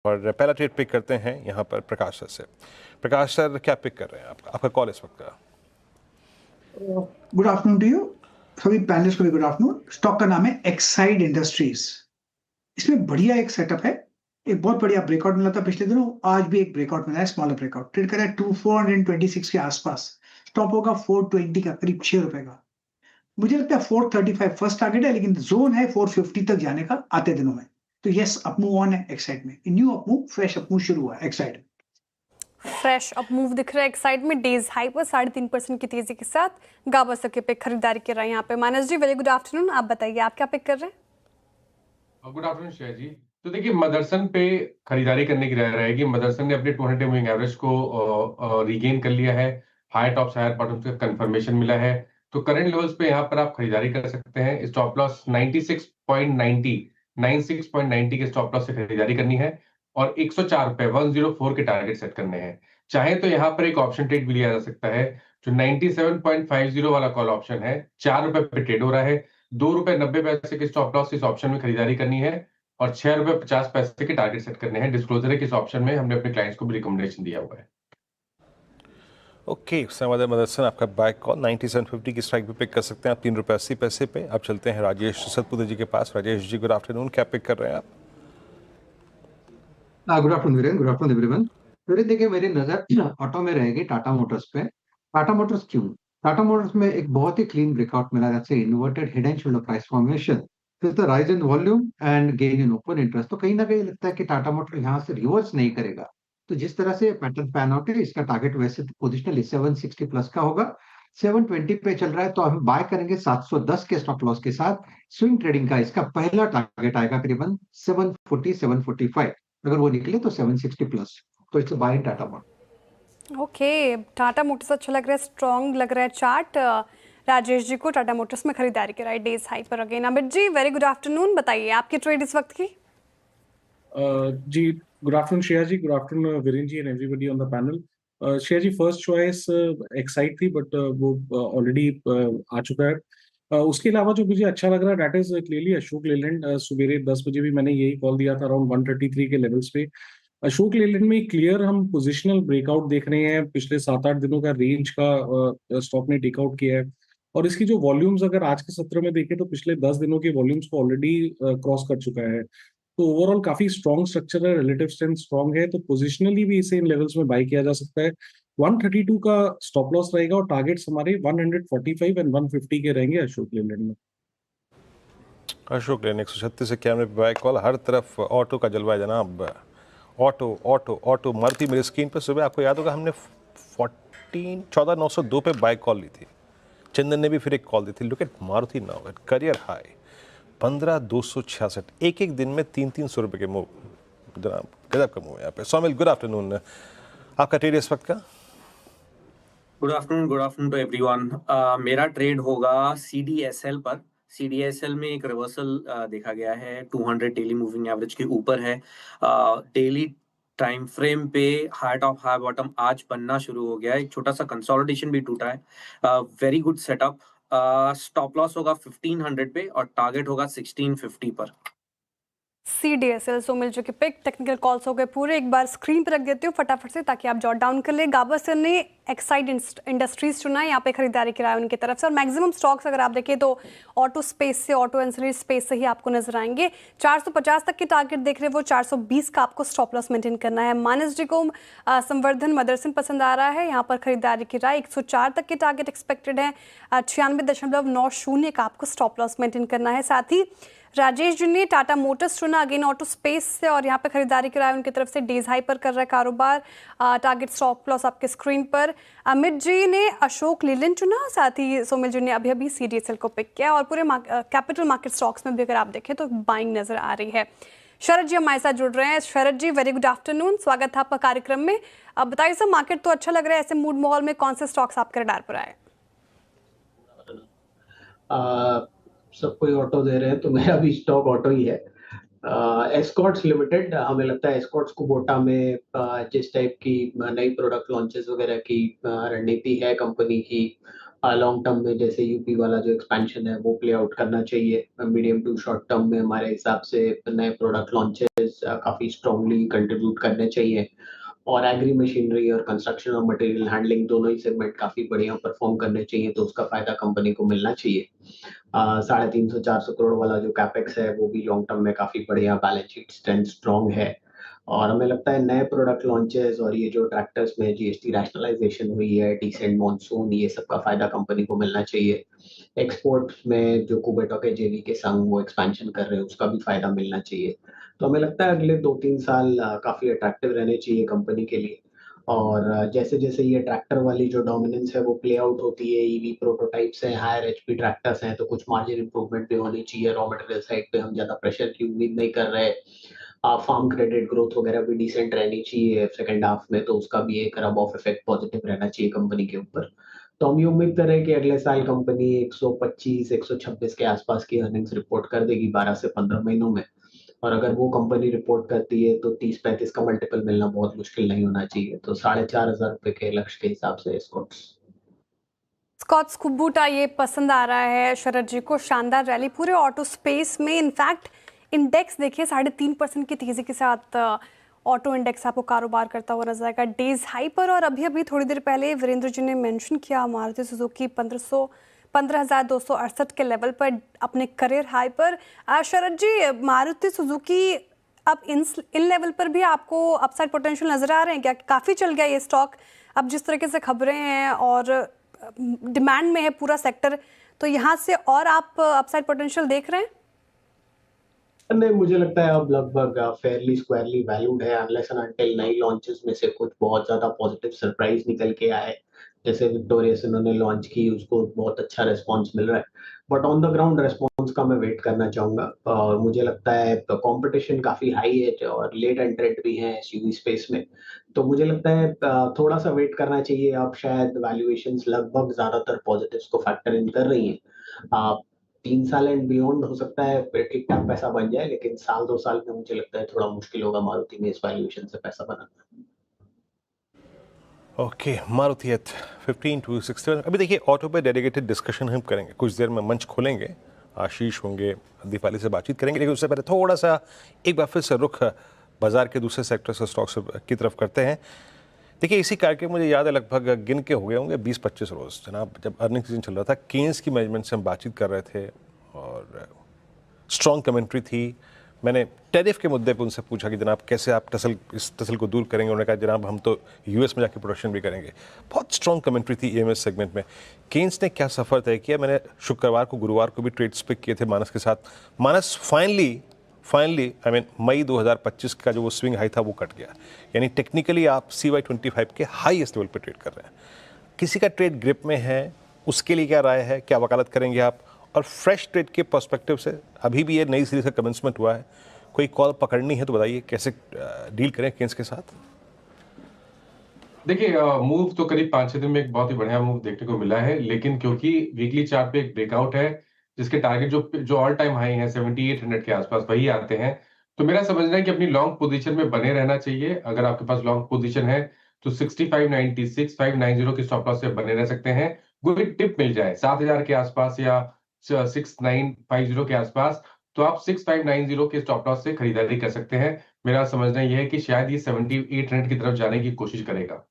और पहला trade pick करते हैं यहाँ पर प्रकाश सर से। प्रकाश सर, क्या पिक कर रहे हैं आपका कॉल इस वक्त का? गुड आफ्टरनून टू यू सभी पैनलिस्ट को भी गुड आफ्टरनून। स्टॉक का नाम है एक्साइड इंडस्ट्रीज। इसमें बढ़िया एक सेटअप है, एक बहुत बढ़िया ब्रेकआउट मिला था पिछले दिनों, आज भी एक ब्रेकआउट मिला है, स्मॉलर ब्रेकआउट। ट्रेड कर रहा है 426 के आसपास, स्टॉप होगा 420 का, करीब 6 रुपए का। मुझे लगता है 435 फर्स्ट टारगेट है, लेकिन जोन है 450 तक जाने का आते दिनों में। तो यस, अपमूव ऑन है एक्साइड में, न्यू अपमूव, फ्रेश अपमूव शुरू हुआ है एक्साइड। फ्रेश अप मूव दिख रहा है एक्साइड में, डेज हाई पर 3.5% की तेजी के साथ गावस्कर के पिक खरीदारी कर रहे हैं यहाँ पे। मानस जी, वेरी गुड आफ्टरनून, आप बताइए आप क्या पिक कर रहे हैं? गुड आफ्टरनून श्रेया जी। तो देखिए, मदरसन पे खरीदारी करने की राय रहेगी। मदरसन ने अपने 200 मूविंग एवरेज को रीगेन कर लिया है, हाई टॉप्स हायर बॉटम्स का कंफर्मेशन मिला है। तो करंट लेवल्स पे यहाँ पर आप खरीदारी कर सकते हैं। स्टॉप लॉस 96.90 के स्टॉप लॉस से खरीदारी करनी है और 104 पे 104 के टारगेट सेट करने हैं। चाहे तो यहाँ पर एक ऑप्शन ट्रेड भी लिया जा सकता है, जो 97.50 वाला कॉल ऑप्शन है, 4 रुपए पे ट्रेड हो रहा है। 2 रुपए 90 पैसे के स्टॉप लॉस इस ऑप्शन में खरीदारी करनी है और 6 रुपए 50 पैसे के टारगेट सेट करने हैं। डिस्क्लोजर है कि इस ऑप्शन में हमने अपने क्लाइंट्स को भी रिकमेंडेशन दिया हुआ है। ओके, मदरसन आपका बाय कॉल 9750 की स्ट्राइक भी पिक कर सकते हैं आप, 3 रुपये 80 पैसे पे। अब चलते हैं राजेश सतपुते जी के पास। राजेश जी, गुड आफ्टरनून, क्या पिक कर रहे हैं आप? Good afternoon Viren, good afternoon everyone. Viren देखिए, मेरी नजर ऑटो में रहेगी, टाटा मोटर्स पे। टाटा मोटर्स क्यों? टाटा मोटर्स में एक बहुत ही क्लीन ब्रेकआउट मिला, जैसे inverted head and shoulder price formation, फिर the rise in volume and gain in open interest. तो कहीं ना कहीं लगता है कि टाटा मोटर यहाँ से रिवर्स नहीं करेगा। तो जिस तरह से पैटर्न पैन आउट है, इसका टारगेट वैसे पोजिशनली 760 प्लस का होगा। 720 पे चल रहा है, तो हम बाय करेंगे 710 के स्टॉप लॉस के साथ। स्विंग ट्रेडिंग का इसका पहला टारगेट आएगा करीबन 740 745। अगर वो निकले तो 760 प्लस। तो it's buy in Tata motor. Okay, Tata motors अच्छा लग रहा है, स्ट्रॉन्ग लग रहा है चार्ट। राजेश जी को टाटा मोटर्स में खरीदारी करा है डेज हाई पर again. Amit ji, very good afternoon, बताइए आपकी ट्रेड इस वक्त की। जी, good afternoon Shreya ji, good afternoon Viren ji and everybody on the panel. Shreya ji, first choice Exide थी, बट वो ऑलरेडी आ चुका है। उसके अलावा जो मुझे अच्छा लग रहा है, that is clearly Ashok Leyland. सुबेरे 10 बजे भी मैंने यही कॉल दिया था अराउंड 133 के लेवल्स पे। अशोक लेलैंड में क्लियर हम पोजिशनल ब्रेकआउट देख रहे हैं। पिछले 7-8 दिनों का रेंज का स्टॉक ने टेकआउट किया है और इसकी जो वॉल्यूम्स अगर आज के सत्र में देखें तो पिछले 10 दिनों के वॉल्यूम्स को ऑलरेडी क्रॉस कर चुका है। तो ओवरऑल काफी स्ट्रॉन्ग स्ट्रक्चर है, रिलेटिव स्ट्रेंथ स्ट्रॉन्ग है, तो पोजिशनली भी इसे इन लेवल्स में बाई किया जा सकता है। 132 का स्टॉप लॉस रहेगा और टारगेट्स हमारे 145 एंड 150 के रहेंगे अशोक लेलैंड में। अशोक लेलैंड 136 91 पे बाय कॉल। हर तरफ ऑटो का जलवा है जनाब, ऑटो ऑटो ऑटो मारुति। मेरी स्क्रीन पर सुबह आपको याद होगा हमने 14902 पे बाय कॉल ली थी, चंदन ने भी फिर एक कॉल दी थी। Look at Maruti now at career high 15266। एक एक दिन में 300 रुपए के मूव, जनाब गजब का मूव है यहाँ पे। सोमिल, गुड आफ्टरनून, आपका ट्रेड इस वक्त का? Good afternoon to everyone. मेरा ट्रेड होगा CDSL पर। CDSL में एक रिवर्सल देखा गया है, 200 डेली मूविंग एवरेज के ऊपर है। डेली टाइम फ्रेम पे हाई टॉप हाई बॉटम आज बनना शुरू हो गया है, एक छोटा सा कंसोलिडेशन भी टूटा है। Very good setup. Stop loss होगा 1500 पे और टारगेट होगा 1650 पर। CDSL सोमिल जी के पिक। टेक्निकल कॉल्स हो गए पूरे, एक बार स्क्रीन पर रख देती हूँ फटाफट से ताकि आप जॉट डाउन कर ले। गावस्कर ने एक्साइड इंडस्ट्रीज चुना है, यहाँ पे खरीदारी कराया उनकी तरफ से। और मैक्सिमम स्टॉक्स अगर आप देखें तो ऑटो स्पेस से, ऑटो एंसिलरी स्पेस से ही आपको नजर आएंगे। 450 तक के टारगेट देख रहे हैं, वो 420 का आपको स्टॉप लॉस मेंटेन करना है। मानस जी को संवर्धन मदरसन पसंद आ रहा है, यहाँ पर खरीदारी की राय। 104 तक के टारगेट एक्सपेक्टेड है, 96.90 का आपको स्टॉप लॉस मेंटेन करना है। साथ ही राजेश जी ने टाटा मोटर्स चुना, अगेन ऑटो स्पेस से, और यहाँ पे खरीदारी कराया उनकी तरफ से। डेज हाई पर कर रहा है कारोबार, टारगेट स्टॉप लॉस आपके स्क्रीन पर। अमित जी ने अशोक लेलैंड चुना, साथ ही सोमिल जी ने अभी अभी CDSL को पिक किया। और पूरे कैपिटल मार्केट स्टॉक्स में भी अगर आप देखें तो बाइंग नजर आ रही है। शरद जी हमारे साथ जुड़ रहे हैं। शरद जी, वेरी गुड आफ्टरनून, स्वागत है आपका कार्यक्रम में। अब बताइए सर, मार्केट तो अच्छा लग रहा है, ऐसे मूड माहौल में कौन से स्टॉक्स आपके रडार पर आए? सब कोई ऑटो दे रहे हैं तो मेरा भी स्टॉक ऑटो ही है। एस्कॉर्ट्स लिमिटेड, हमें लगता है एस्कॉर्ट्स कुबोटा में जिस टाइप की नई प्रोडक्ट लॉन्चेस वगैरह की रणनीति है कंपनी की, लॉन्ग टर्म में जैसे यूपी वाला जो एक्सपेंशन है वो प्ले आउट करना चाहिए। मीडियम टू शॉर्ट टर्म में हमारे हिसाब से नए प्रोडक्ट लॉन्चेस काफी स्ट्रांगली कंट्रीब्यूट करने चाहिए, और एग्री मशीनरी और कंस्ट्रक्शन और मटेरियल हैंडलिंग दोनों ही सेगमेंट काफी बढ़िया परफॉर्म करने चाहिए, तो उसका फायदा कंपनी को मिलना चाहिए। 350-400 करोड़ वाला जो कैपेक्स है वो भी लॉन्ग टर्म में काफी बढ़िया, बैलेंस शीट स्ट्रेंथ स्ट्रांग है। और हमें लगता है नए प्रोडक्ट लॉन्चेस और ये जो ट्रैक्टर्स में जीएसटी रैशनलाइजेशन हुई है, डिसेंट मॉनसून, ये सब का फायदा कंपनी को मिलना चाहिए। एक्सपोर्ट में जो कुबेटा के जेवी के संग वो एक्सपेंशन कर रहे हैं उसका भी फायदा मिलना चाहिए। तो हमें लगता है अगले 2-3 साल काफी अट्रैक्टिव रहने चाहिए कंपनी के लिए। और जैसे जैसे ये ट्रैक्टर वाली जो डोमिनेंस है वो प्ले आउट होती है, ईवी प्रोटोटाइप्स हैं, हायर एचपी ट्रैक्टर्स हैं, तो कुछ मार्जिन इंप्रूवमेंट भी होनी चाहिए। रॉ मटेरियल साइड पे हम ज्यादा प्रेशर की उम्मीद नहीं कर रहे। फार्म क्रेडिट ग्रोथ वगैरह भी डिसेंट रहनी चाहिए सेकंड हाफ में, तो उसका भी एक रब ऑफ इफेक्ट पॉजिटिव रहना चाहिए कंपनी के ऊपर। तो हम ये उम्मीद कर रहे हैं कि अगले साल कंपनी 125-126 के आसपास की अर्निंग्स रिपोर्ट कर देगी 12 से 15 महीनों में। और अगर वो कंपनी रिपोर्ट करती है तो 30-35 का मल्टीपल मिलना बहुत मुश्किल नहीं होना चाहिए। तो 4,500 रुपए के लक्ष्य के हिसाब से स्कॉट्स कुबूटा ये पसंद आ रहा है शरद जी को। शानदार रैली पूरे ऑटो स्पेस में। इनफैक्ट इंडेक्स देखिए 3.5% की तेजी के साथ ऑटो इंडेक्स आपको कारोबार करता हुआ नजर आएगा डेज हाई पर। और अभी थोड़ी देर पहले वीरेंद्र जी ने मेंशन किया मारुति सुजुकी 15,268 के लेवल पर अपने करियर हाई पर। शरद जी, मारुति सुजुकी अब इन लेवल पर भी आपको अपसाइड पोटेंशियल नजर आ रहे हैं क्या? काफ़ी चल गया ये स्टॉक, अब जिस तरीके से खबरें हैं और डिमांड में है पूरा सेक्टर, तो यहाँ से और आप अपसाइड पोटेंशियल देख रहे हैं? नहीं, मुझे लगता है अब लगभग फेयरली स्क्वायरली वैल्यूड है, अनलेस एंड अनटिल नई लॉन्चेस में से कुछ बहुत ज्यादा पॉजिटिव सरप्राइज निकल के आए। जैसे विक्टोरियस उन्होंने लॉन्च की, उसको बहुत अच्छा रिस्पांस मिल रहा है, but on the ground response का मैं वेट करना चाहूंगा। और मुझे लगता है कंपटीशन काफी हाई है और लेट एंट्रेंट भी है एसयूवी स्पेस में, तो मुझे लगता है थोड़ा सा वेट करना चाहिए। अब शायद वैल्यूएशंस लगभग ज्यादातर पॉजिटिव्स को फैक्टर इन कर रही हैं। 3 साल एंड बियॉन्ड हो सकता है ठीक ठाक पैसा बन जाए, लेकिन 1-2 साल में मुझे लगता है थोड़ा मुश्किल होगा मारुति में इस वैल्यूएशन से पैसा बनाना। Okay, Maruti at 15 to 67। अभी देखिए ऑटो पे डेडिकेटेड डिस्कशन हम करेंगे, कुछ देर में मंच खोलेंगे, आशीष होंगे, दीपाली से बातचीत करेंगे, लेकिन उससे पहले थोड़ा सा एक बार फिर से रुख बाजार के दूसरे सेक्टर से स्टॉक्स की तरफ करते हैं। देखिए इसी करके मुझे याद है लगभग गिन के हो गए होंगे 20-25 रोज़ जनाब, जब अर्निंग सीजन चल रहा था, केन्स की मैनेजमेंट से हम बातचीत कर रहे थे और स्ट्रॉन्ग कमेंट्री थी। मैंने टैरिफ के मुद्दे पर उनसे पूछा कि जनाब कैसे आप इस टसल को दूर करेंगे। उन्होंने कहा जनाब हम तो यूएस में जाके प्रोडक्शन भी करेंगे। बहुत स्ट्रॉन्ग कमेंट्री थी ईएमएस सेगमेंट में। केन्स ने क्या सफ़र तय किया, मैंने शुक्रवार को गुरुवार को भी ट्रेड्स पिक किए थे मानस के साथ। मानस फाइनली मई 2025 का जो वो स्विंग हाई था वो कट गया, यानी टेक्निकली आप CY25 के हाईएस्ट लेवल पे ट्रेड कर रहे हैं। किसी का ट्रेड ग्रिप में है, उसके लिए क्या राय है, क्या वकालत करेंगे आप? और फ्रेश ट्रेड के पर्सपेक्टिव से अभी भी ये नई सीरीज का कमेंसमेंट हुआ है, कोई कॉल पकड़नी है तो बताइए कैसे डील करें केन्स के साथ? देखिए मूव तो करीब 5-6 दिन में एक बहुत ही बढ़िया मूव देखने को मिला है, लेकिन क्योंकि वीकली चार्ट पे एक ब्रेकआउट है जिसके टारगेट जो ऑल टाइम हाई है 7800 के आसपास वही आते हैं, तो मेरा समझना है कि अपनी लॉन्ग पोजीशन में बने रहना चाहिए। अगर आपके पास लॉन्ग पोजीशन है तो 6596 590 के स्टॉप लॉस से बने रह सकते हैं। कोई टिप मिल जाए 7000 के आसपास या 6950 के आसपास, तो आप 6590 के स्टॉप लॉस से खरीदारी कर सकते हैं। मेरा समझना यह है कि शायद ये 7800 की तरफ जाने की कोशिश करेगा।